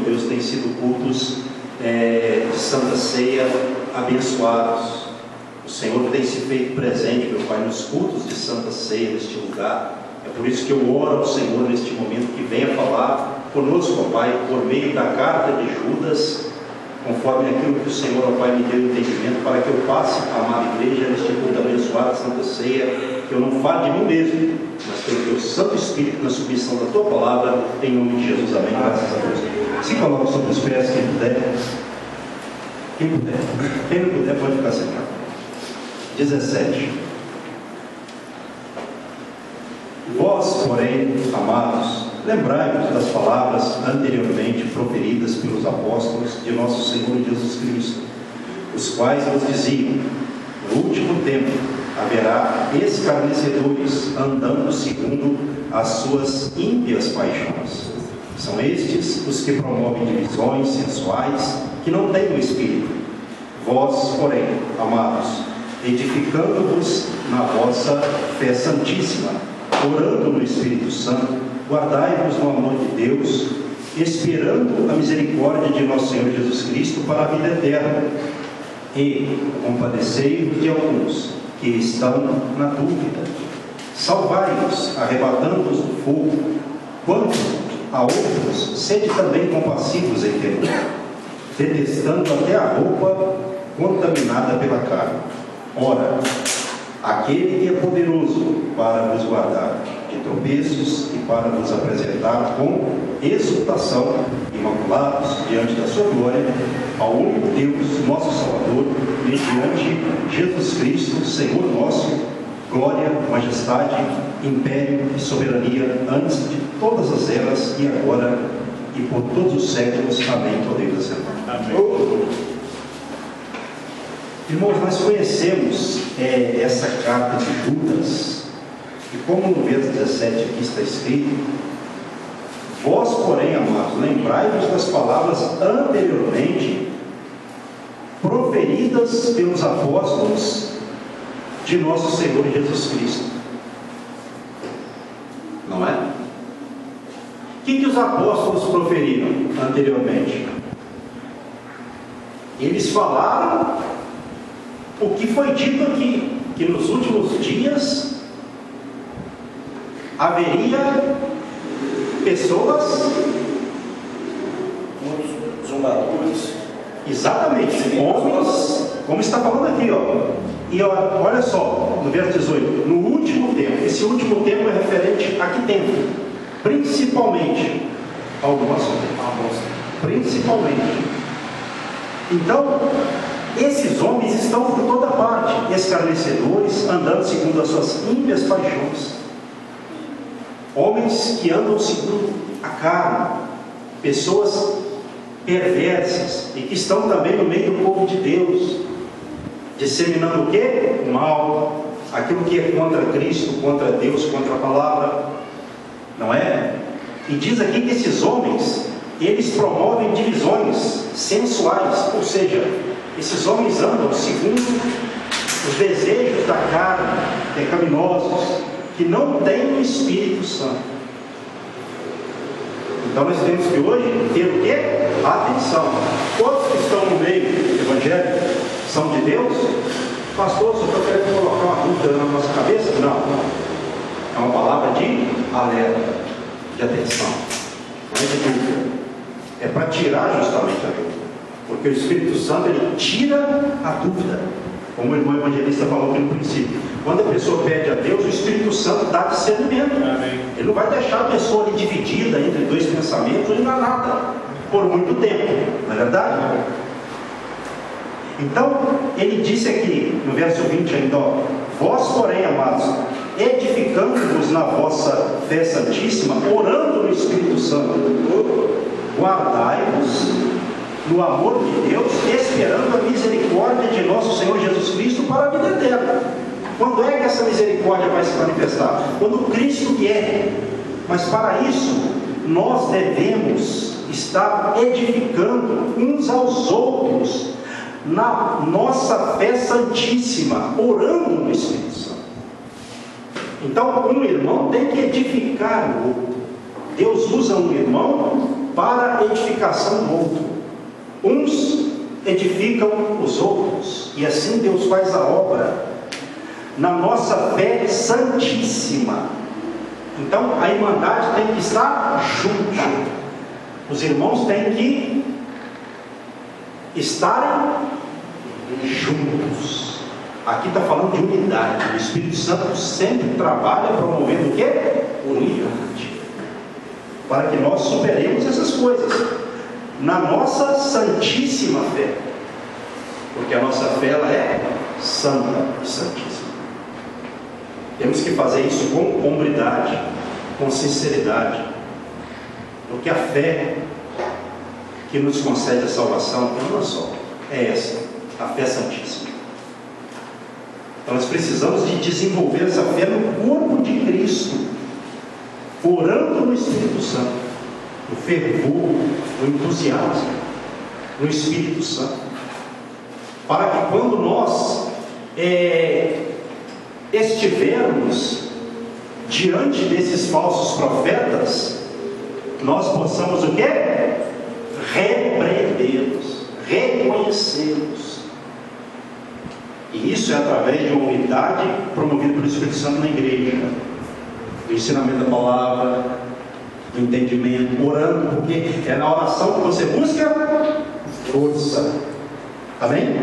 Deus, têm sido cultos de Santa Ceia abençoados. O Senhor tem se feito presente, meu Pai, nos cultos de Santa Ceia neste lugar. É por isso que eu oro ao Senhor neste momento, que venha falar conosco, ó Pai, por meio da carta de Judas, conforme aquilo que o Senhor, ó Pai, me deu entendimento, para que eu passe a amada igreja neste culto abençoado, Santa Ceia, que eu não fale de mim mesmo, mas pelo Teu Santo Espírito, na submissão da Tua palavra, em nome de Jesus, amém. Graças a Deus. Se coloca sobre os pés, quem puder. Quem puder. Quem não puder, pode ficar sentado. 17. Vós, porém, amados, lembrai-vos das palavras anteriormente proferidas pelos apóstolos de nosso Senhor Jesus Cristo, os quais vos diziam: no último tempo haverá escarnecedores, andando segundo as suas ímpias paixões. São estes os que promovem divisões sensuais, que não têm o Espírito. Vós, porém, amados, edificando-vos na vossa fé santíssima, orando no Espírito Santo, guardai-vos no amor de Deus, esperando a misericórdia de nosso Senhor Jesus Cristo para a vida eterna. E compadecei-vos de alguns que estão na dúvida. Salvai-os, arrebatando-os do fogo. Quanto a outros, sede também compassivos em temor, detestando até a roupa contaminada pela carne. Ora, aquele que é poderoso para vos guardar de tropeços e para vos apresentar com exultação, imaculados diante da sua glória, ao único Deus, nosso Salvador, mediante Jesus Cristo, Senhor nosso, glória, majestade, império e soberania, antes de todas as eras e agora e por todos os séculos. Amém. Podemos assentar. Amém. Irmãos, nós conhecemos essa carta de Judas, e como no verso 17 aqui está escrito: vós, porém, amados, lembrai-vos das palavras anteriormente proferidas pelos apóstolos de nosso Senhor Jesus Cristo. Não é? O que os apóstolos proferiram anteriormente? Eles falaram o que foi dito aqui, que nos últimos dias haveria pessoas, muitos zombadores, exatamente, homens, como está falando aqui, ó. E olha só, no verso 18, no último tempo. Esse último tempo é referente a que tempo? Principalmente ao nosso tempo. Principalmente. Então, esses homens estão por toda parte, escarnecedores, andando segundo as suas ímpias paixões. Homens que andam segundo a carne, pessoas perversas, e que estão também no meio do povo de Deus, disseminando o quê? O mal, aquilo que é contra Cristo, contra Deus, contra a palavra, não é? E diz aqui que esses homens, eles promovem divisões sensuais, ou seja, esses homens andam segundo os desejos da carne, pecaminosos, que não têm o Espírito Santo. Então nós temos que hoje ter o quê? Atenção. Todos que estão no meio do Evangelho são de Deus. Pastor, só estou querendo colocar uma dúvida na nossa cabeça? Não. É uma palavra de alerta, de atenção. Não é de dúvida. É para tirar justamente a dúvida. Porque o Espírito Santo, ele tira a dúvida. Como o irmão evangelista falou aqui no princípio. Quando a pessoa pede a Deus, o Espírito Santo dá discernimento. Amém. Ele não vai deixar a pessoa ali dividida entre dois pensamentos ou enganada por muito tempo. Não é verdade? Então, ele disse aqui, no verso 20 ainda, ó, vós, porém, amados, edificando-vos na vossa fé santíssima, orando no Espírito Santo, guardai-vos no amor de Deus, esperando a misericórdia de nosso Senhor Jesus Cristo para a vida eterna. Quando é que essa misericórdia vai se manifestar? Quando Cristo vier. Mas para isso, nós devemos estar edificando uns aos outros na nossa fé santíssima, orando no Espírito Santo. Então, um irmão tem que edificar o outro. Deus usa um irmão para a edificação do outro. Uns edificam os outros, e assim Deus faz a obra na nossa fé santíssima. Então a irmandade tem que estar junta, os irmãos têm que estarem juntos. Aqui está falando de unidade. O Espírito Santo sempre trabalha promovendo o quê? Unidade, para que nós superemos essas coisas na nossa santíssima fé, porque a nossa fé ela é santa e santíssima. Temos que fazer isso com hombridade, com sinceridade, porque a fé que nos concede a salvação é uma só, é essa, a fé santíssima. Então nós precisamos de desenvolver essa fé no corpo de Cristo, orando no Espírito Santo, no fervor, no entusiasmo, no Espírito Santo, para que quando nós estivermos diante desses falsos profetas, nós possamos o quê? Repreendê-los, reconhecê-los. E isso é através de uma unidade promovida pelo Espírito Santo na igreja, do ensinamento da palavra, do entendimento, orando, porque é na oração que você busca força. Amém?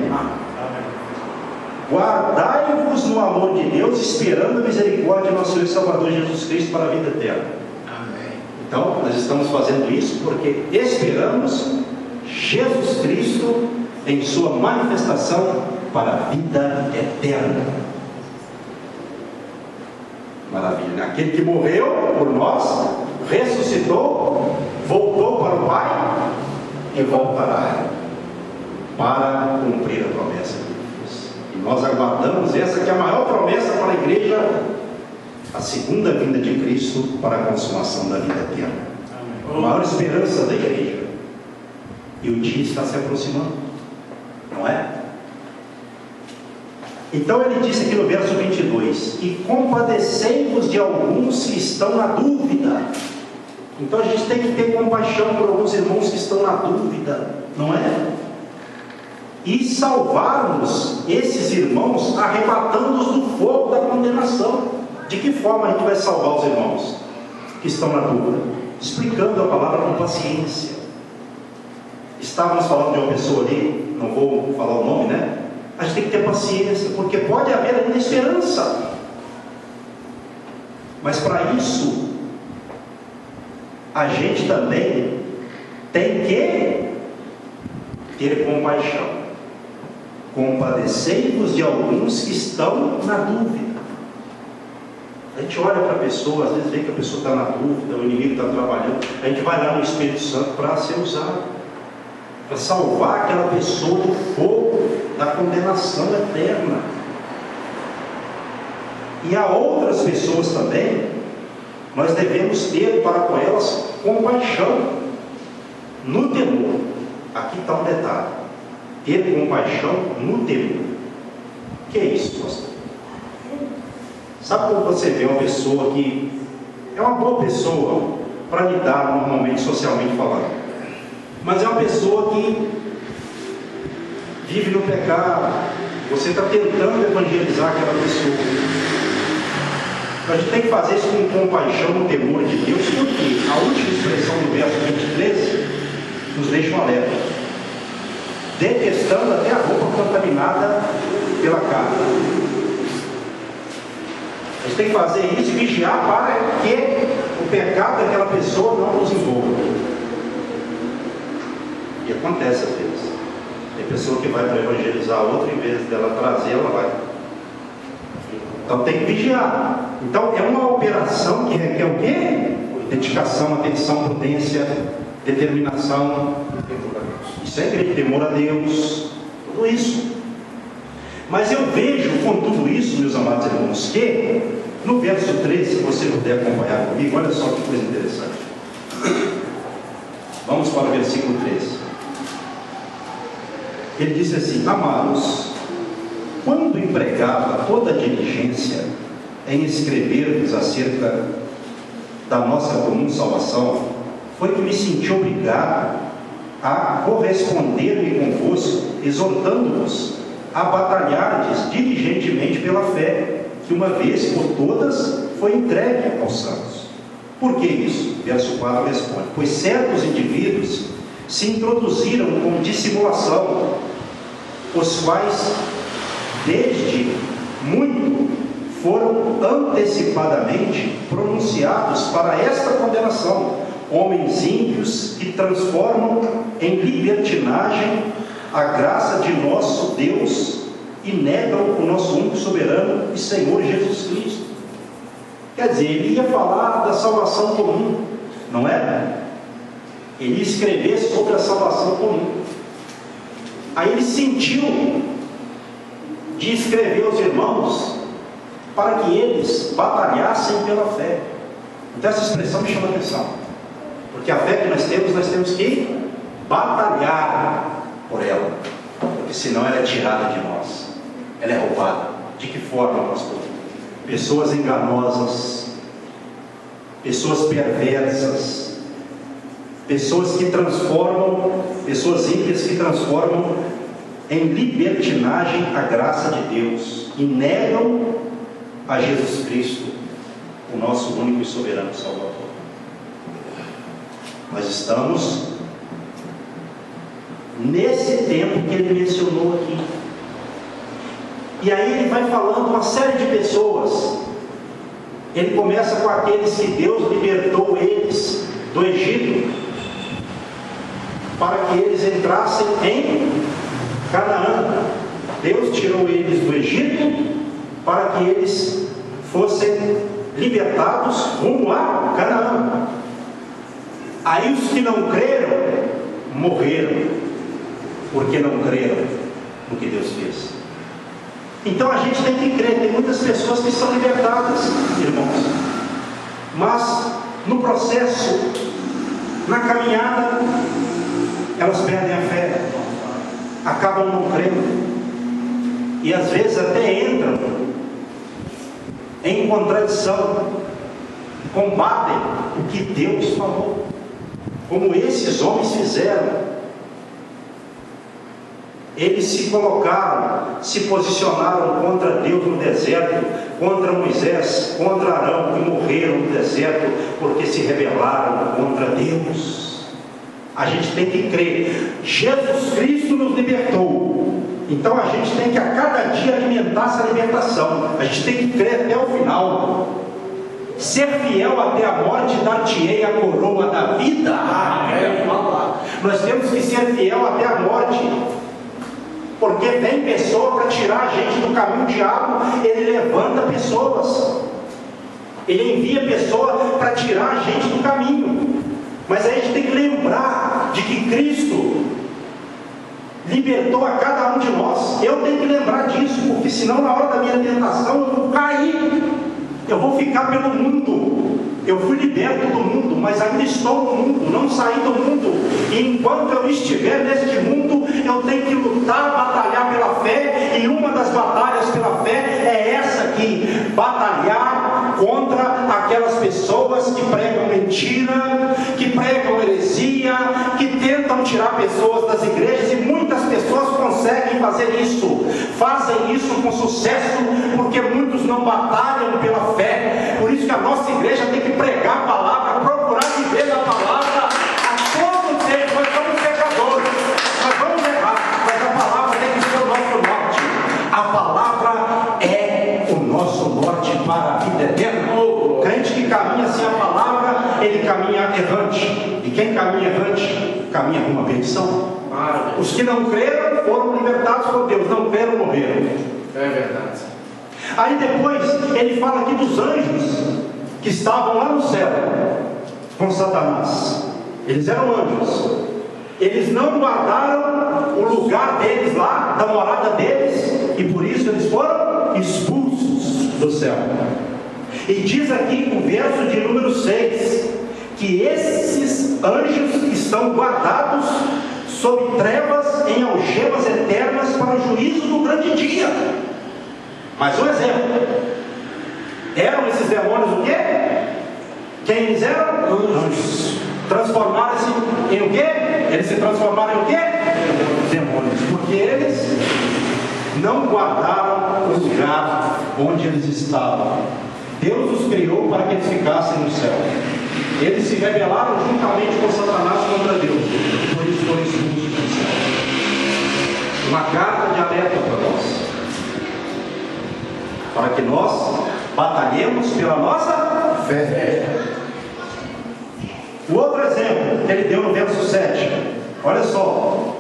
Guardai-vos no amor de Deus, esperando a misericórdia de nosso Senhor e Salvador Jesus Cristo para a vida eterna. Amém. Então, nós estamos fazendo isso porque esperamos Jesus Cristo em sua manifestação para a vida eterna. Maravilha. Aquele que morreu por nós, ressuscitou, voltou para o Pai e voltará para cumprir a promessa de Deus. E nós aguardamos essa que é a maior promessa para a igreja, a segunda vinda de Cristo para a consumação da vida eterna. A maior esperança da igreja. E o dia está se aproximando, não é? Então ele disse aqui no verso 22, e compadecei-vos de alguns que estão na dúvida. Então a gente tem que ter compaixão por alguns irmãos que estão na dúvida, não é? E salvarmos esses irmãos, arrebatando-os do fogo da condenação. De que forma a gente vai salvar os irmãos que estão na dúvida? Explicando a palavra com paciência. Estávamos falando de uma pessoa ali, não vou falar o nome, né? A gente tem que ter paciência, porque pode haver ainda esperança. Mas para isso, a gente também tem que ter compaixão. Compadecei-vos de alguns que estão na dúvida. A gente olha para a pessoa, às vezes vê que a pessoa está na dúvida, o inimigo está trabalhando, a gente vai lá no Espírito Santo para ser usado, para salvar aquela pessoa do fogo da condenação eterna. E a outras pessoas também, nós devemos ter para com elas compaixão, no temor. Aqui está um detalhe: ter compaixão no temor. O que é isso, pastor? Sabe quando você vê uma pessoa que é uma boa pessoa para lidar normalmente, socialmente falando, mas é uma pessoa que vive no pecado, você está tentando evangelizar aquela pessoa. A gente tem que fazer isso com compaixão no temor de Deus, porque a última expressão do verso 23 nos deixa um alerta: detestando até a roupa contaminada pela carne. A gente tem que fazer isso e vigiar para que o pecado daquela pessoa não nos envolva. E acontece às vezes. Tem pessoa que vai para evangelizar a outra, em vez dela trazer, ela vai. Então tem que vigiar. Então é uma operação que requer o quê? Dedicação, atenção, prudência, determinação. Isso é igreja, temor a Deus, tudo isso. Mas eu vejo com tudo isso, meus amados irmãos, que no verso 13, se você puder acompanhar comigo, olha só que coisa interessante. Vamos para o versículo 13. Ele disse assim: amados, quando empregava toda a diligência em escrever-vos acerca da nossa comum salvação, foi que me senti obrigado a corresponder-me convosco, exortando-vos a batalhardes diligentemente pela fé, que uma vez por todas foi entregue aos santos. Por que isso? Verso 4 responde: pois certos indivíduos se introduziram com dissimulação, os quais desde muito foram antecipadamente pronunciados para esta condenação, homens ímpios que transformam em libertinagem a graça de nosso Deus e negam o nosso único soberano e Senhor Jesus Cristo. Quer dizer, ele ia falar da salvação comum, não é? Ele ia escrever sobre a salvação comum. Aí ele sentiu de escrever aos irmãos para que eles batalhassem pela fé. Então essa expressão me chama a atenção, porque a fé que nós temos que batalhar por ela, porque senão ela é tirada de nós, ela é roubada. De que forma, pastor? Pessoas enganosas, pessoas perversas, pessoas que transformam, pessoas ímpias que transformam em libertinagem a graça de Deus e negam a Jesus Cristo, o nosso único e soberano Salvador. Nós estamos nesse tempo que ele mencionou aqui. E aí ele vai falando uma série de pessoas. Ele começa com aqueles que Deus libertou eles do Egito, para que eles entrassem em Canaã. Deus tirou eles do Egito para que eles fossem libertados rumo a Canaã. Aí os que não creram morreram, porque não creram no que Deus fez. Então a gente tem que crer. Tem muitas pessoas que são libertadas, irmãos, mas no processo, na caminhada, elas perdem a fé, acabam não crendo, e às vezes até entram em contradição, combatem o que Deus falou, como esses homens fizeram. Eles se colocaram, se posicionaram contra Deus no deserto, contra Moisés, contra Arão, e morreram no deserto porque se rebelaram contra Deus. A gente tem que crer. Jesus Cristo nos libertou, então a gente tem que a cada dia alimentar essa libertação. A gente tem que crer até o final. Ser fiel até a morte, dar-te-ei a coroa da vida. Nós temos que ser fiel até a morte, porque vem pessoa para tirar a gente do caminho. O diabo, ele levanta pessoas, ele envia pessoa para tirar a gente do caminho. Mas aí a gente tem que lembrar de que Cristo libertou a cada um de nós. Eu tenho que lembrar disso, porque senão na hora da minha tentação eu vou cair, eu vou ficar pelo mundo. Eu fui liberto do mundo, mas ainda estou no mundo, não saí do mundo. E enquanto eu estiver neste mundo, eu tenho que lutar, batalhar pela fé. E uma das batalhas pela fé é essa aqui: batalhar contra aquelas pessoas que pregam mentira, que pregam heresia, que tentam tirar pessoas das igrejas. E muitas pessoas conseguem fazer isso, fazem isso com sucesso, porque muitos não batalham pela fé. Por isso que a nossa igreja tem que pregar a palavra, procurar viver a palavra a todo tempo. Nós somos pecadores, nós vamos errar, mas a palavra tem que ser o nosso norte. A palavra é o nosso norte para a vida eterna. O crente que caminha sem a palavra, ele caminha errante, e quem caminha errante, caminha rumo à perdição. Os que não creram foram libertados por Deus, não creram, morreram. É verdade. Aí depois ele fala aqui dos anjos que estavam lá no céu com Satanás. Eles eram anjos, eles não guardaram o lugar deles lá, da morada deles, e por isso eles foram expulsos do céu. E diz aqui o verso de número 6 que esses anjos estão guardados sob trevas em algemas eternas para o juízo do grande dia. Mas um exemplo: eram esses demônios o quê? Quem eles eram? Anjos. transformaram-se em o quê? Eles se transformaram em o quê? Demônios, porque eles não guardaram o lugar onde eles estavam. Deus os criou para que eles ficassem no céu. Eles se rebelaram juntamente com Satanás contra Deus, por isso foram expulsos do céu. Uma carta de alerta para nós, para que nós batalhemos pela nossa fé. O outro exemplo que ele deu no verso 7, olha só: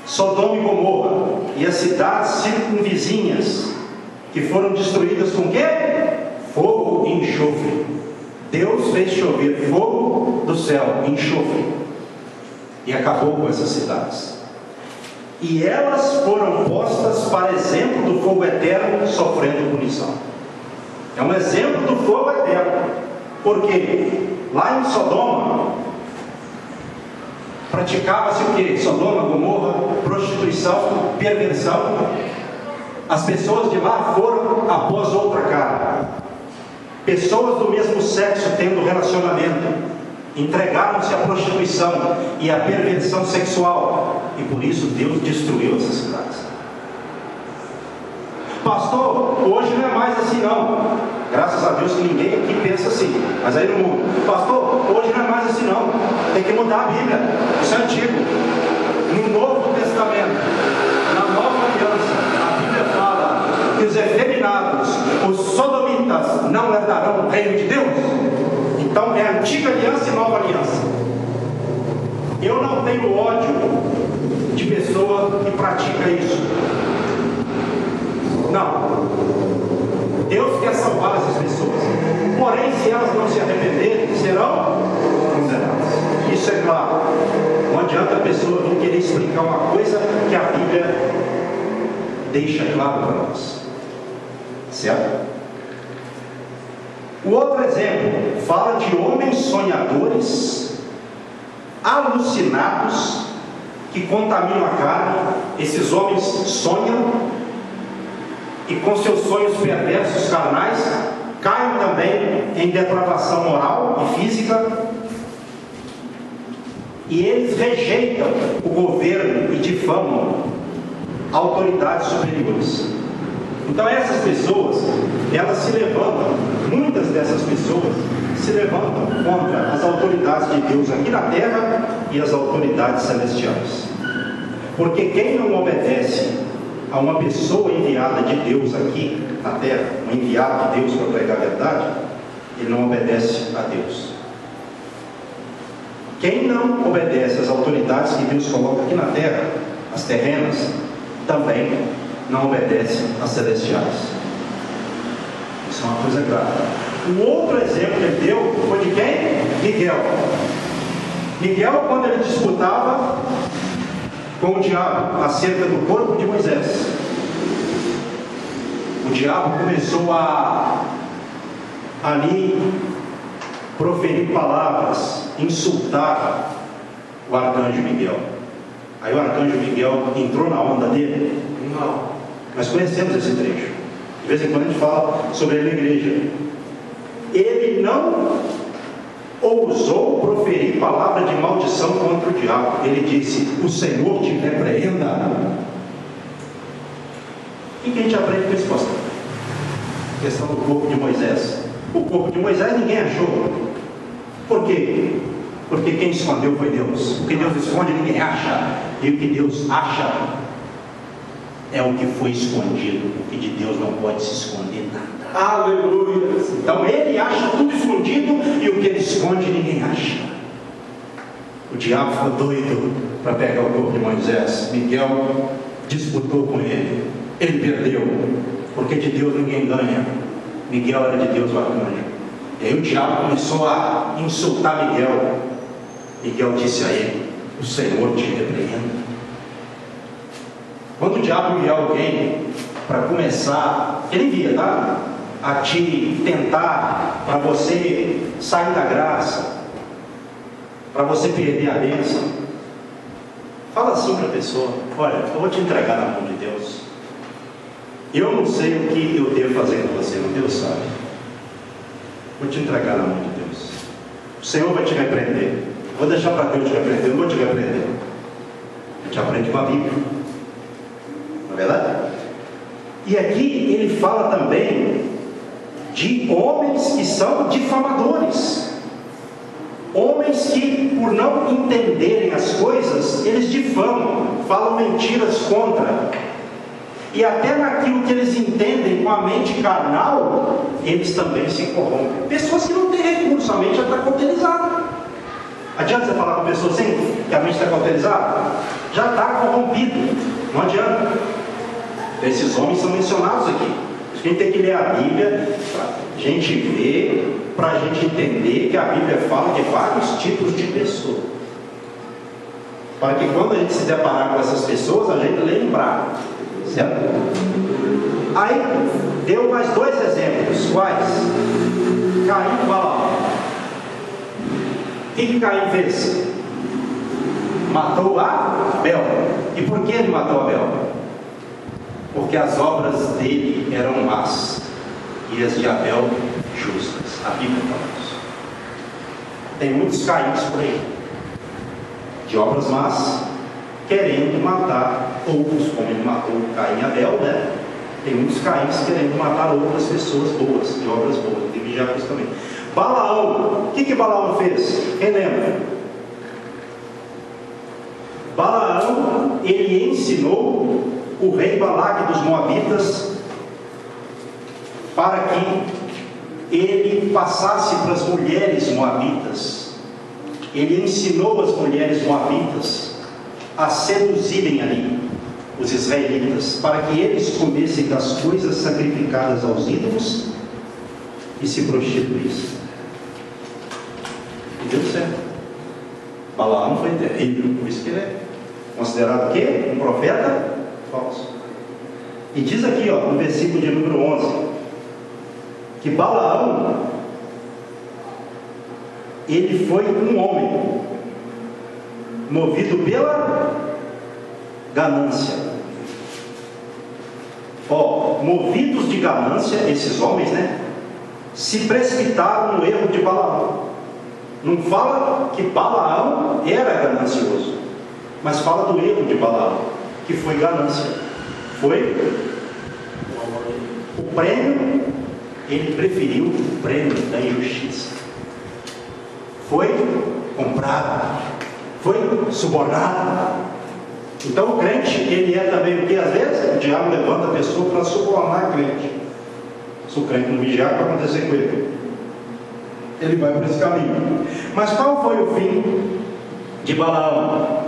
Sodoma e Gomorra e as cidades circunvizinhas, que foram destruídas com quê? Fogo e enxofre. Deus fez chover fogo do céu, enxofre, e acabou com essas cidades. E elas foram postas para exemplo do fogo eterno, sofrendo punição. É um exemplo do fogo eterno, porque lá em Sodoma praticava-se o que? Sodoma, Gomorra, prostituição, perversão. As pessoas de lá foram após outra cara. Pessoas do mesmo sexo tendo relacionamento, entregaram-se à prostituição e à perversão sexual, e por isso Deus destruiu essas cidades. Pastor, hoje não é mais assim não. Graças a Deus que ninguém aqui pensa assim, mas aí no mundo: pastor, hoje não é mais assim não, tem que mudar a Bíblia, isso é antigo. No Novo Testamento, na Nova Aliança, a Bíblia fala que os efeminados, os sodomitas, não herdarão o reino de Deus. Então é antiga aliança e nova aliança. Eu não tenho ódio de pessoa que pratica isso, não. Deus quer salvar essas pessoas, porém, se elas não se arrependerem, serão condenadas. Isso é claro. Não adianta a pessoa vir querer explicar uma coisa que a Bíblia deixa claro para nós, certo? O outro exemplo fala de homens sonhadores, alucinados, que contaminam a carne. Esses homens sonham, e com seus sonhos perversos carnais, caem também em depravação moral e física, e eles rejeitam o governo e difamam autoridades superiores. Então essas pessoas, elas se levantam, muitas dessas pessoas se levantam contra as autoridades de Deus aqui na terra e as autoridades celestiais. Porque quem não obedece a uma pessoa enviada de Deus aqui na terra, um enviado de Deus para pregar a verdade, ele não obedece a Deus. Quem não obedece às autoridades que Deus coloca aqui na terra, as terrenas, também não obedece às celestiais. Isso é uma coisa grave. O outro exemplo que ele deu foi de quem? Miguel. Miguel, quando ele disputava com o diabo acerca do corpo de Moisés, o diabo começou a ali proferir palavras, insultar o arcanjo Miguel. Aí o arcanjo Miguel entrou na onda dele? Não. Nós conhecemos esse trecho. De vez em quando a gente fala sobre ele na igreja. Ele não ousou proferir palavra de maldição contra o diabo. Ele disse: o Senhor te repreenda. O que a gente aprende com esse pastor? A questão do corpo de Moisés. O corpo de Moisés ninguém achou. Por quê? Porque quem escondeu foi Deus. O que Deus esconde ninguém acha, e o que Deus acha é o que foi escondido. O que de Deus não pode se esconder nada. Aleluia! Então ele acha tudo escondido, e o que ele esconde ninguém acha. O diabo ficou doido para pegar o corpo de Moisés. Miguel disputou com ele. Ele perdeu, porque de Deus ninguém ganha. Miguel era de Deus, o arcanjo. E aí o diabo começou a insultar Miguel. Miguel disse a ele: o Senhor te repreenda. Quando o diabo envia alguém para começar, ele envia, tá? A te tentar, para você sair da graça, para você perder a bênção, fala assim para a pessoa: olha, eu vou te entregar na mão de Deus. Eu não sei o que eu devo fazer com você, mas Deus sabe. Vou te entregar na mão de Deus. O Senhor vai te repreender. Vou deixar para Deus te repreender, não vou te repreender. A gente aprende com a Bíblia. Não é verdade? E aqui ele fala também de homens que são difamadores. Homens que, por não entenderem as coisas, eles difamam, falam mentiras contra. E até naquilo que eles entendem com a mente carnal, eles também se corrompem. Pessoas que não têm recurso, a mente já está cauterizada. Adianta você falar com a pessoa assim, que a mente está cauterizada? Já está corrompido, não adianta. Esses homens são mencionados aqui. A gente tem que ler a Bíblia para a gente ver, para a gente entender que a Bíblia fala de vários tipos de pessoas. Para que quando a gente se deparar com essas pessoas, a gente lembrar. Certo? Aí deu mais dois exemplos. Quais? Caim e Balaão. O que Caim fez? Matou Abel. E por que ele matou Abel? Porque as obras dele eram más e as de Abel justas. A Bíblia fala isso. Tem muitos Caíns por aí, de obras más, querendo matar outros, como ele matou Caim e Abel, né? Tem muitos Caíns querendo matar outras pessoas boas, de obras boas. Tem que vigiar com isso também. Balaão, o que Balaão fez? Quem lembra? Balaão, ele ensinou o rei Balaque dos Moabitas para que ele passasse para as mulheres moabitas. Ele ensinou as mulheres moabitas a seduzirem ali os israelitas, para que eles comessem das coisas sacrificadas aos ídolos e se prostituíssem. E deu certo. Balaão foi terrível, por isso que ele é considerado o quê? Um profeta falso. E diz aqui, ó, no versículo de número 11, que Balaão, ele foi um homem movido pela ganância. Ó, movidos de ganância, esses homens, né, se precipitaram no erro de Balaão. Não fala que Balaão era ganancioso, mas fala do erro de Balaão, que foi ganância. Foi o prêmio, ele preferiu o prêmio da injustiça. Foi comprado, foi subornado. Então o crente, ele é também o que? Às vezes o diabo levanta a pessoa para subornar o crente. Se o crente não vigiar, o que vai acontecer com ele? Ele vai por esse caminho. Mas qual foi o fim de Balaão?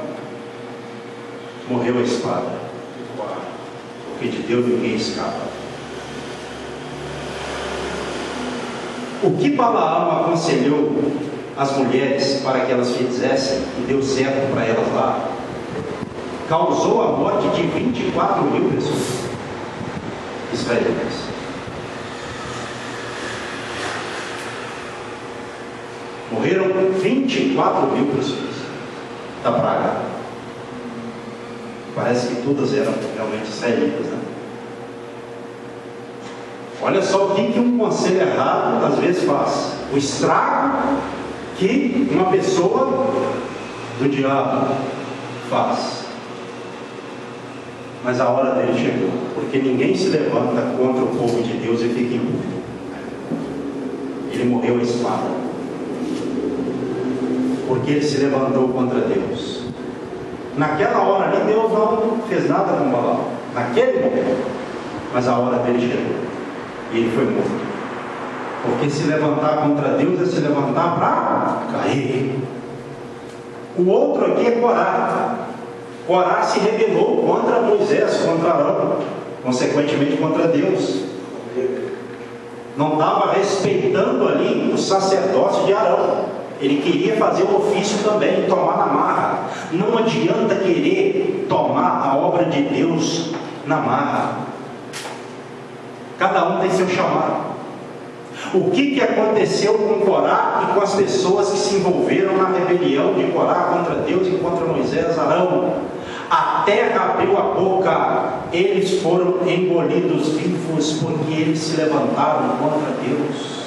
Morreu a espada. Porque de Deus ninguém escapa. O que Balaão aconselhou as mulheres para que elas fizessem e deu certo para elas lá, causou a morte de 24 mil pessoas israelitas. Morreram 24 mil pessoas da praga. Parece que todas eram realmente israelitas, né? Olha só o que um conselho errado às vezes faz. O estrago que uma pessoa do diabo faz. Mas a hora dele chegou, porque ninguém se levanta contra o povo de Deus e fica impune. Ele morreu à espada, porque ele se levantou contra Deus. Naquela hora ali, Deus não fez nada com Balaão, naquele momento, mas a hora dele chegou e ele foi morto. Porque se levantar contra Deus é se levantar para cair. O outro aqui é Corá. Corá se rebelou contra Moisés, contra Arão, consequentemente contra Deus. Não estava respeitando ali o sacerdócio de Arão. Ele queria fazer o ofício também, tomar na marra. Não adianta querer tomar a obra de Deus na marra. Cada um tem seu chamado. O que aconteceu com Corá e com as pessoas que se envolveram na rebelião de Corá contra Deus e contra Moisés, Arão? A terra abriu a boca, eles foram engolidos vivos porque eles se levantaram contra Deus.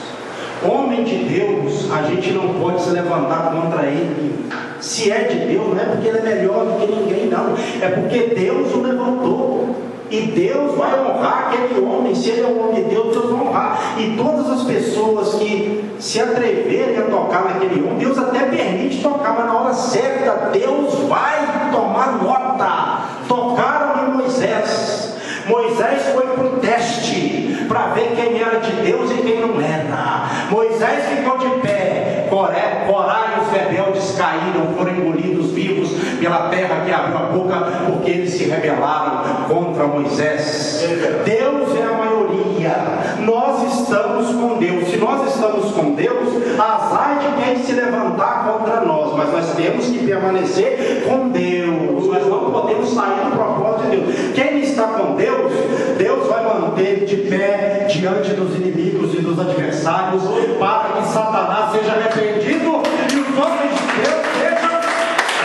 Homem de Deus, a gente não pode se levantar contra ele. Se é de Deus, não é porque ele é melhor do que ninguém, não. É porque Deus o levantou. E Deus vai honrar aquele homem. Se ele é um homem de Deus, Deus vai honrar. E todas as pessoas que se atreverem a tocar naquele homem, Deus até permite tocar, mas na hora certa, Deus vai tomar nota. Tocaram em Moisés. Moisés foi para o teste, para ver quem era de Deus e quem não era. Moisés ficou de pé. Corá e os rebeldes caíram, foram engolidos vivos pela terra que abriu a boca, porque eles se rebelaram contra Moisés. Deus é a maioria. Nós estamos com Deus. Se nós estamos com Deus, azar de quem se levantar contra nós, mas nós temos que permanecer com Deus. Nós não podemos sair do propósito de Deus. Quem está com Deus, Deus vai manter ele de pé diante dos inimigos e dos adversários, para que Satanás seja repreendido e os homens de Deus sejam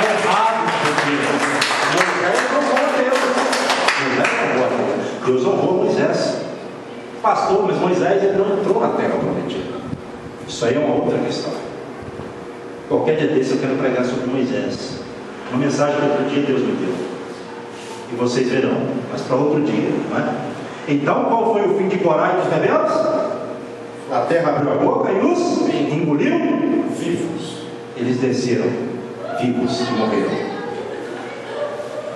honrados por Deus. Moisés honrou a Deus. Deus honrou Moisés. Pastor, mas Moisés ele não entrou na terra prometida. Isso aí é uma outra questão. Qualquer dia desse eu quero pregar sobre Moisés. Uma mensagem que outro dia Deus me deu. E vocês verão, mas para outro dia, não é? Então, qual foi o fim de Corá e dos rebeldes? A terra abriu a boca e os engoliu vivos. Eles desceram vivos e morreram.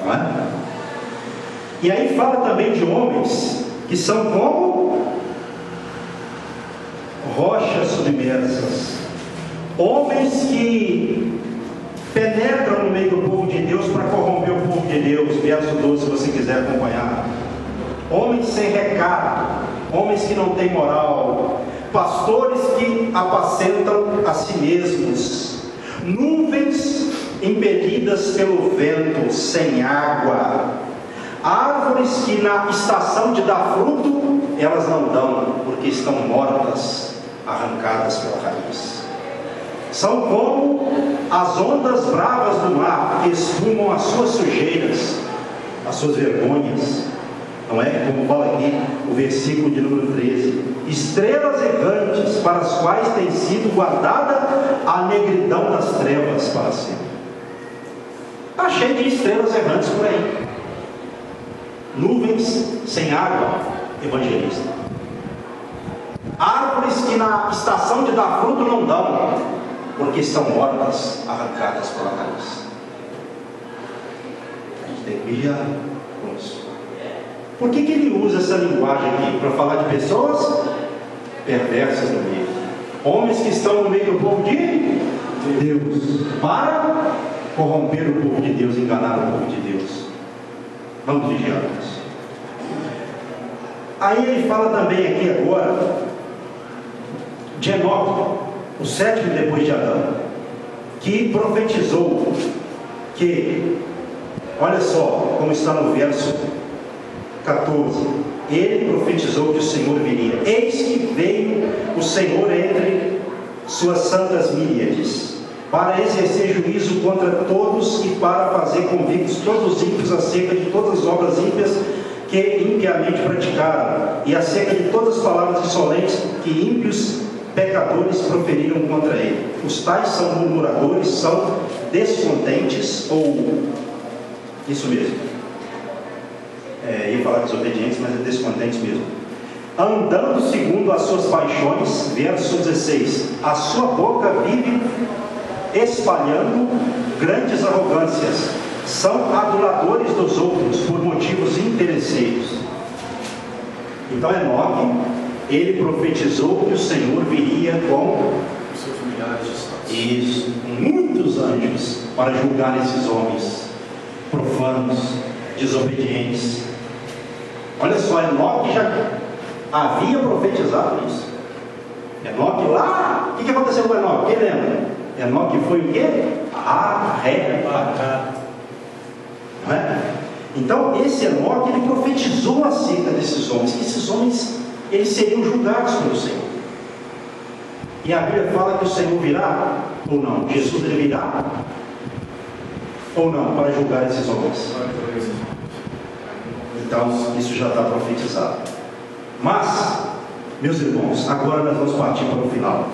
Não é? E aí fala também de homens que são como rochas submersas. Homens que penetram no meio do povo de Deus para corromper o povo de Deus. Verso 12, se você quiser acompanhar. Homens sem recado, homens que não têm moral, pastores que apacentam a si mesmos, nuvens impelidas pelo vento, sem água, árvores que na estação de dar fruto, elas não dão, porque estão mortas, arrancadas pela raiz. São como as ondas bravas do mar, que espumam as suas sujeiras, as suas vergonhas. Não é? Como fala aqui o versículo de número 13. Estrelas errantes, para as quais tem sido guardada a negridão das trevas para sempre. Está cheio de estrelas errantes por aí. Nuvens sem água, evangelista. Árvores que na estação de dar fruto não dão, porque estão mortas, arrancadas pela raiz. A gente tem que vigiar com isso. Por que ele usa essa linguagem aqui? Para falar de pessoas perversas no meio. Homens que estão no meio do povo de Deus, para corromper o povo de Deus, enganar o povo de Deus. Vamos vigiar isso. Aí ele fala também aqui agora de Enoque, o sétimo depois de Adão, que profetizou que, olha só como está no verso 14, ele profetizou que o Senhor viria. Eis que veio o Senhor entre suas santas míriades, para exercer juízo contra todos e para fazer convictos todos os ímpios acerca de todas as obras ímpias que impiamente praticaram, e acerca de todas as palavras insolentes que ímpios pecadores proferiram contra ele. Os tais são murmuradores, são descontentes, ou isso mesmo. Ia falar desobedientes, mas é descontentes mesmo. Andando segundo as suas paixões, verso 16. A sua boca vive espalhando grandes arrogâncias. São aduladores dos outros por motivos interesseiros. Então Enoque, ele profetizou que o Senhor viria com seus milhares de santos. Isso, muitos anjos para julgar esses homens profanos, desobedientes. Olha só, Enoque já havia profetizado isso. Enoque lá, o que aconteceu com Enoque? Quem lembra? Enoque foi o quê? Arrebatado. Não é? Então esse Enoque, ele profetizou acerca desses homens, que esses homens, eles seriam julgados pelo Senhor. E a Bíblia fala que o Senhor virá, ou não? Jesus ele virá, ou não, para julgar esses homens. Então isso já está profetizado. Mas Meus irmãos, agora nós vamos partir para o final.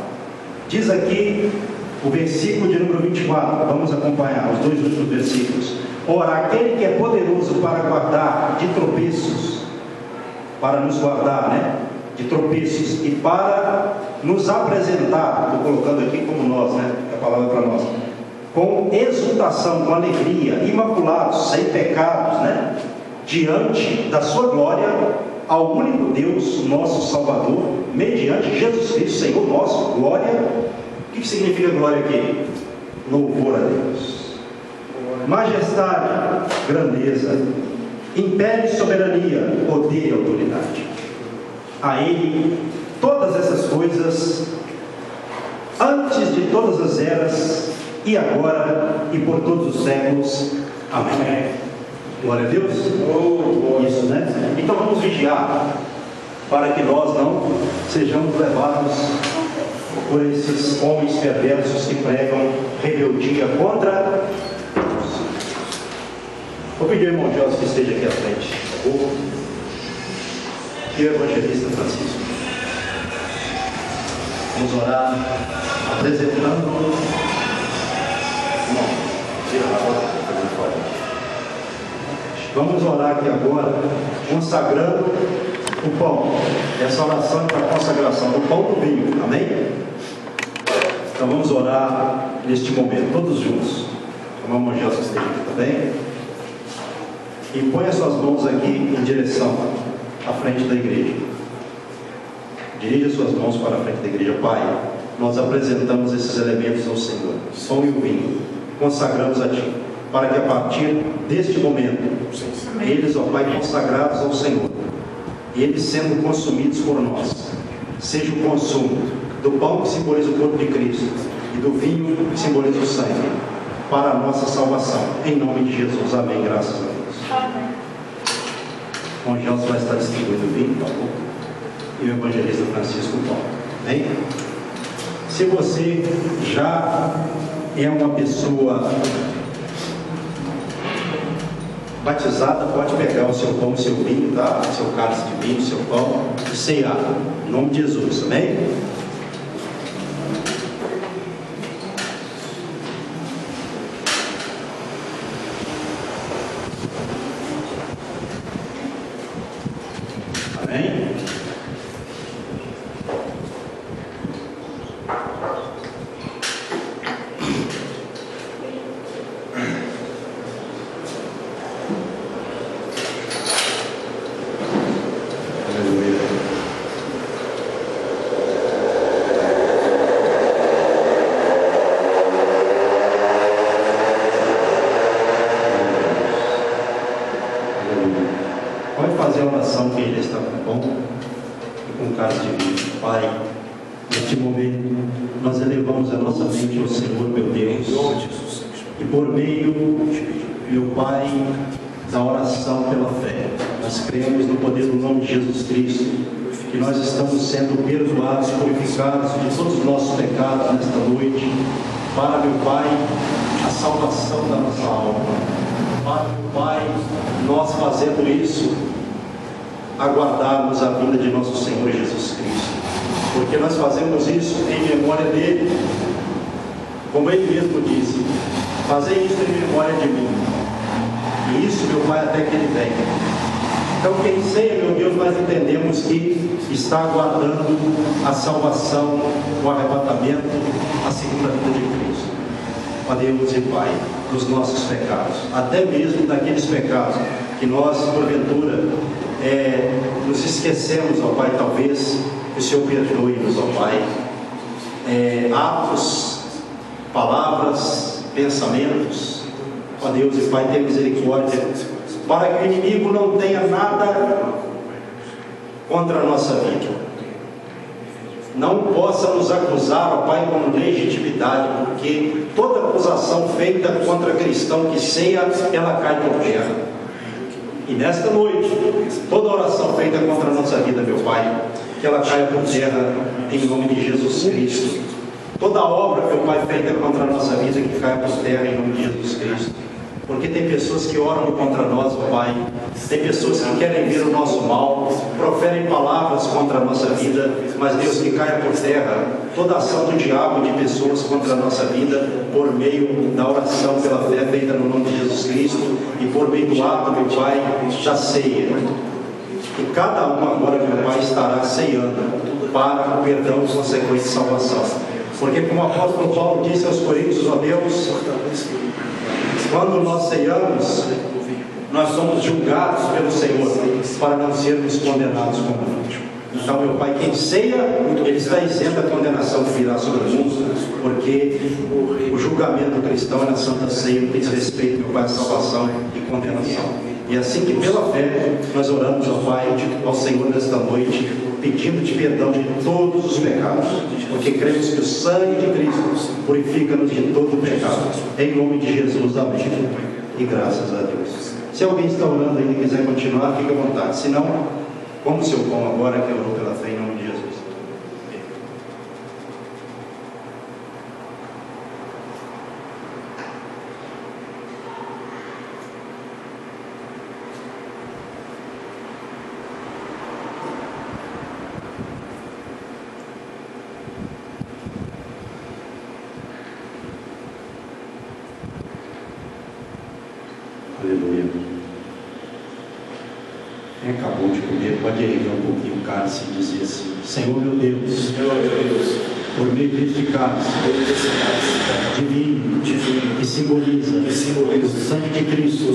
Diz aqui o versículo de número 24, vamos acompanhar os dois últimos versículos. Ora, aquele que é poderoso para guardar de tropeços, para nos guardar, né? De tropeços e para nos apresentar, estou colocando aqui como nós, né? A palavra para nós, com exultação, com alegria, imaculados, sem pecados, né? Diante da sua glória, ao único Deus, nosso Salvador, mediante Jesus Cristo, Senhor nosso. Glória. O que significa glória aqui? Louvor a Deus. Majestade, grandeza, império e soberania, poder e autoridade. A Ele todas essas coisas, antes de todas as eras, e agora e por todos os séculos. Amém. Glória a Deus. Isso, né? Então vamos vigiar para que nós não sejamos levados por esses homens perversos que pregam rebeldia contra. Vou pedir ao irmão Gelson que esteja aqui à frente, por favor. E o evangelista Francisco. Vamos orar apresentando. Vamos orar aqui agora, consagrando o pão. Essa oração é para a consagração do pão e do vinho. Amém? Então vamos orar neste momento, todos juntos. O irmão Gelson esteja aqui também. E põe as suas mãos aqui em direção à frente da igreja. Dirija suas mãos para a frente da igreja. Pai, nós apresentamos esses elementos ao Senhor, o pão e o vinho, consagramos a Ti, para que a partir deste momento, eles, ó Pai, consagrados ao Senhor, eles sendo consumidos por nós, seja o consumo do pão que simboliza o corpo de Cristo e do vinho que simboliza o sangue, para a nossa salvação, em nome de Jesus. Amém. Graças a Deus. Amém. O Gelson vai estar distribuindo o vinho, por favor, e o evangelista Francisco o pão. Amém? Se você já é uma pessoa batizada, pode pegar o seu pão, o seu vinho, tá? O seu cálice de vinho, o seu pão, e ceiar, em nome de Jesus. Amém? Amém? Pode fazer a oração que ele está com pão e com cálice de vinho. Pai, neste momento nós elevamos a nossa mente ao Senhor, meu Deus, e por meio, meu Pai, da oração pela fé, nós cremos no poder do nome de Jesus Cristo, que nós estamos sendo perdoados, purificados de todos os nossos pecados nesta noite, para, meu Pai, a salvação da nossa alma. Para, meu Pai, nós fazendo isso, aguardarmos a vinda de nosso Senhor Jesus Cristo, porque nós fazemos isso em memória dele, como ele mesmo disse: fazei isso em memória de mim, e isso, meu Pai, até que ele venha. Então, quem ceia, meu Deus, nós entendemos que está aguardando a salvação, o arrebatamento, a segunda vinda de Cristo. Ó Deus e Pai, dos nossos pecados, até mesmo daqueles pecados que nós, porventura, nos esquecemos, ó Pai, talvez, que o Senhor perdoe-nos, ó Pai, atos, palavras, pensamentos. Ó Deus e Pai, tenha misericórdia, para que o inimigo não tenha nada contra a nossa vida, não possa nos acusar, ó Pai, com legitimidade, porque toda acusação feita contra cristão que ceia, ela cai por terra. E nesta noite, toda oração feita contra a nossa vida, meu Pai, que ela caia por terra, em nome de Jesus Cristo. Toda obra, meu Pai, feita contra a nossa vida, que caia por terra, em nome de Jesus Cristo. Porque tem pessoas que oram contra nós, ó Pai. Tem pessoas que querem ver o nosso mal, proferem palavras contra a nossa vida, mas Deus, que caia por terra toda ação do diabo de pessoas contra a nossa vida, por meio da oração pela fé feita no nome de Jesus Cristo e por meio do ato, meu Pai, da ceia. E cada um agora, meu Pai, estará ceando para o perdão e consequente salvação. Porque como o apóstolo Paulo disse aos Coríntios, ó Deus, quando nós ceiamos, nós somos julgados pelo Senhor para não sermos condenados como o último. Então, meu Pai, quem ceia, ele está isento da condenação que virá sobre o mundo, porque o julgamento cristão é na Santa Ceia, que diz respeito, meu Pai, à salvação e condenação. E assim que pela fé nós oramos ao Pai, ao Senhor nesta noite, pedindo-te perdão de todos os pecados, porque cremos que o sangue de Cristo purifica-nos de todo o pecado. Em nome de Jesus, amém. E graças a Deus. Se alguém está orando ainda e quiser continuar, fique à vontade. Se não, como o seu pão agora que orou pela fé em nome de Jesus. Aleluia. Quem acabou de comer pode erguer um pouquinho o cálice e dizer assim: Senhor meu Deus, por meio deste cálice divino, que simboliza o sangue de Cristo,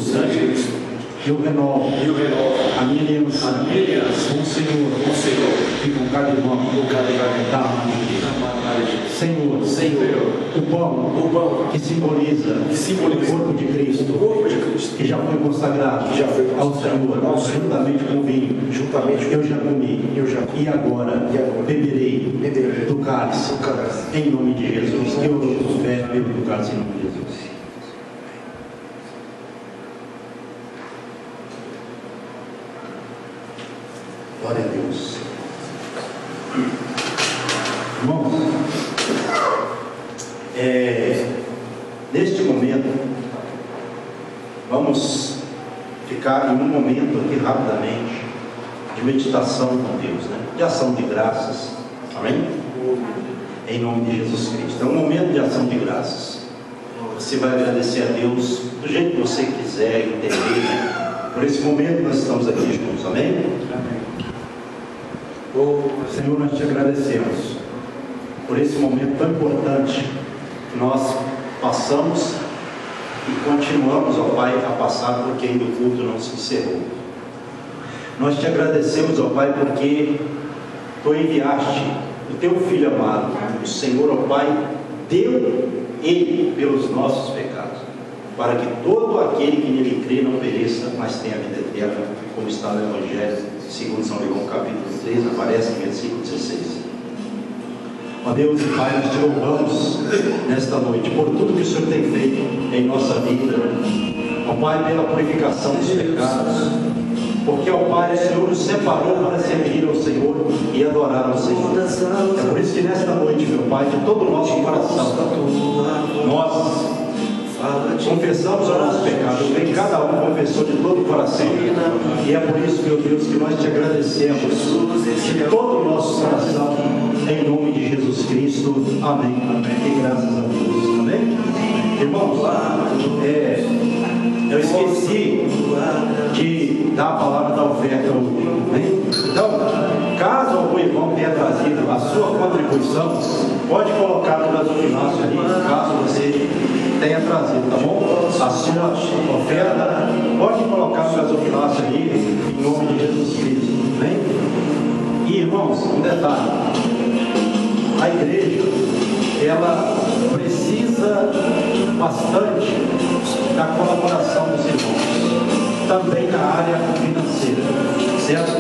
eu renovo a minha aliança com o Senhor e com cada irmão da amada igreja. Senhor, o pão que simboliza o corpo de Cristo, que já foi consagrado ao Senhor, juntamente com o vinho, eu já comi, e agora beberei do cálice, em nome de Jesus. Eu dou fé, bebo do cálice em nome de Jesus. Glória a Deus. Irmãos, neste momento, vamos ficar em um momento aqui rapidamente de meditação com Deus, né? De ação de graças, amém? Em nome de Jesus Cristo. É um momento de ação de graças. Você vai agradecer a Deus do jeito que você quiser entender, né? Por esse momento nós estamos aqui juntos, amém? Amém. Senhor, nós te agradecemos por esse momento tão importante que nós passamos e continuamos, ó Pai, a passar, porque ainda o culto não se encerrou. Nós te agradecemos, ó Pai, porque tu enviaste o teu Filho amado, o Senhor, ó Pai, deu ele pelos nossos pecados, para que todo aquele que nele crê não pereça, mas tenha vida eterna, como está no Evangelho segundo São João capítulo 3, aparece no versículo 16. Ó Deus e Pai, nós te louvamos nesta noite por tudo que o Senhor tem feito em nossa vida. Ó Pai, pela purificação dos pecados, porque, ó Pai, o Senhor nos separou para servir ao Senhor e adorar ao Senhor. É por isso que nesta noite, meu Pai, de todo o nosso coração, nós confessamos o nosso pecado, bem, cada um confessou de todo o coração, e é por isso, meu Deus, que nós te agradecemos de todo o nosso coração, em nome de Jesus Cristo, amém, e graças a Deus, amém? Irmãos, eu esqueci de dar a palavra da oferta hoje, amém? Então, caso algum irmão tenha trazido a sua contribuição, pode colocar no gasofilácio ali, caso você tenha trazido, tá bom? A sua oferta, pode colocar no gasofilácio ali, em nome de Jesus Cristo, amém? E irmãos, um detalhe: a igreja, ela precisa bastante da colaboração dos irmãos, também na área financeira, certo?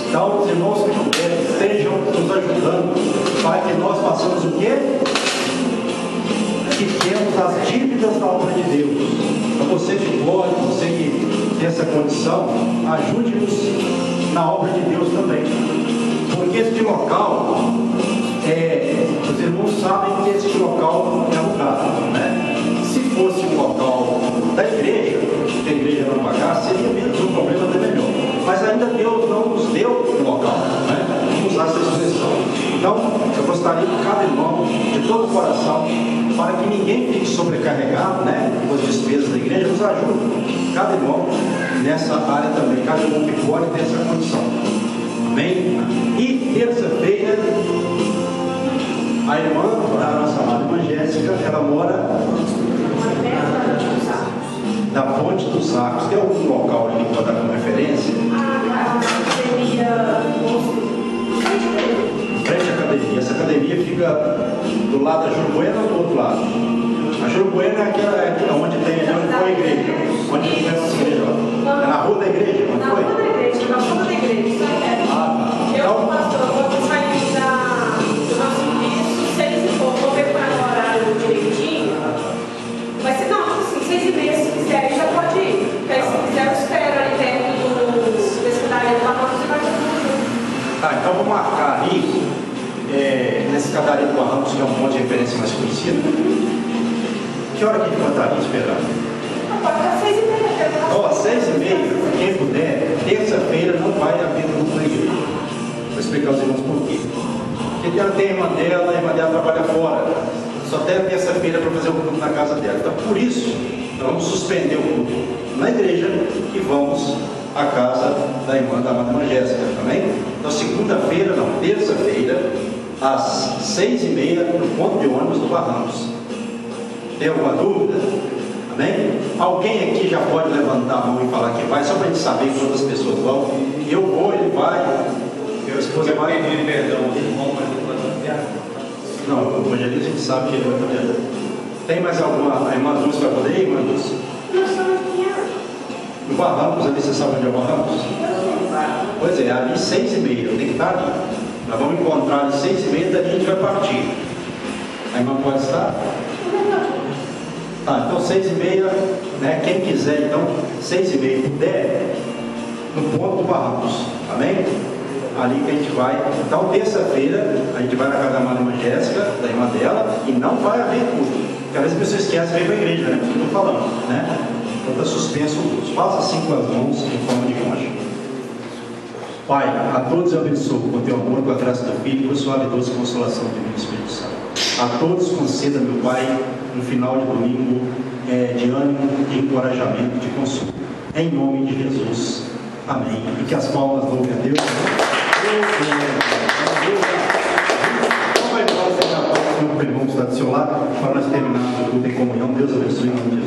Então, os irmãos que puderem, estejam nos ajudando para que nós façamos o quê? Que temos as dívidas da obra de Deus. Então, você que pode, você que tem essa condição, ajude-nos na obra de Deus também, porque este local, os irmãos sabem que este local é alugado, né? Se fosse um local da igreja, se a igreja não pagasse, seria menos um problema, até melhor. Mas ainda Deus não nos deu um local, né? Vamos usar essa expressão. Então, eu gostaria que cada irmão, de todo o coração, para que ninguém fique sobrecarregado, né, com as despesas da igreja, nos ajude. Cada irmão nessa área também, cada irmão que pode ter essa condição. Amém? E terça-feira, a irmã da nossa amada irmã Jéssica, ela mora na Ponte dos Sacos. Tem algum local ali que pode dar como referência? Frente à academia. Essa academia fica do lado da Jurubuena ou do outro lado? A Jurubuena é aquela onde tem, onde foi a igreja. Onde foi a nossa igreja lá? É na rua da igreja, onde foi? Na rua da igreja, na rua da igreja, isso aí é. Eu, pastor, vou sair do nosso serviço, 6 e pouco, vou ver para o horário direitinho. Vai ser, não, assim, 6h30, se quiser, já pode ir. Porque aí, se quiser, eu espero ali perto da escadaria do Barracos e vai todo mundo junto. Tá, então vou marcar ali, nessa escadaria do Barracos, que é um ponto de referência mais conhecido. Que hora que a gente vai estar ali esperando? Pode estar 6h30. Ó, 6h30, quem puder, terça-feira não vai haver grupo na igreja. Vou explicar aos irmãos por quê. Porque ela tem a irmã dela trabalha fora. Só tem a terça-feira para fazer o culto na casa dela. Então, por isso, nós vamos suspender o culto na igreja e vamos à casa da irmã da amada irmã Jéssica, também. Então, segunda-feira, não, terça-feira, às 6h30, no ponto de ônibus do Barracos. Tem alguma dúvida? Amém? Alguém aqui já pode levantar a mão e falar que vai, só para a gente saber quantas pessoas vão. Eu vou, ele vai. Minha esposa vai. Pedir perdão aos irmãos, mas eu vou viajar. Não, o evangelista a gente sabe que ele vai estar viajando. Tem mais alguma? A irmã Dulce vai poder ir, irmã Dulce? Nós estamos aqui. No Barracos, ali, você sabe onde é o Barracos? Pois é, ali 6h30, tem que estar ali. Nós vamos encontrar ali 6h30, dali a gente vai partir. A irmã pode estar? Tá, então 6h30, né? Quem quiser, então, 6h30 puder, no ponto do Barracos, amém? Ali que a gente vai. Então, terça-feira, a gente vai na casa da amada irmã Jéssica, da irmã dela, e não vai haver culto. Porque às vezes a pessoa esquece de vir para a igreja, né? Porque eu estou falando, né? Então está suspenso o culto. Faça assim com as mãos em forma de concha. Pai, a todos eu abençoo com o teu amor, com a graça do Filho, com a suave e doce consolação do Espírito Santo. A todos conceda, meu Pai, no final de domingo, de ânimo, de encorajamento, de consolo. Em nome de Jesus. Amém. E que as palmas louvem a Deus. Então vai embora, seja a paz, meu irmão está do seu lado, para nós terminarmos o culto em comunhão. Deus abençoe em nome de Jesus.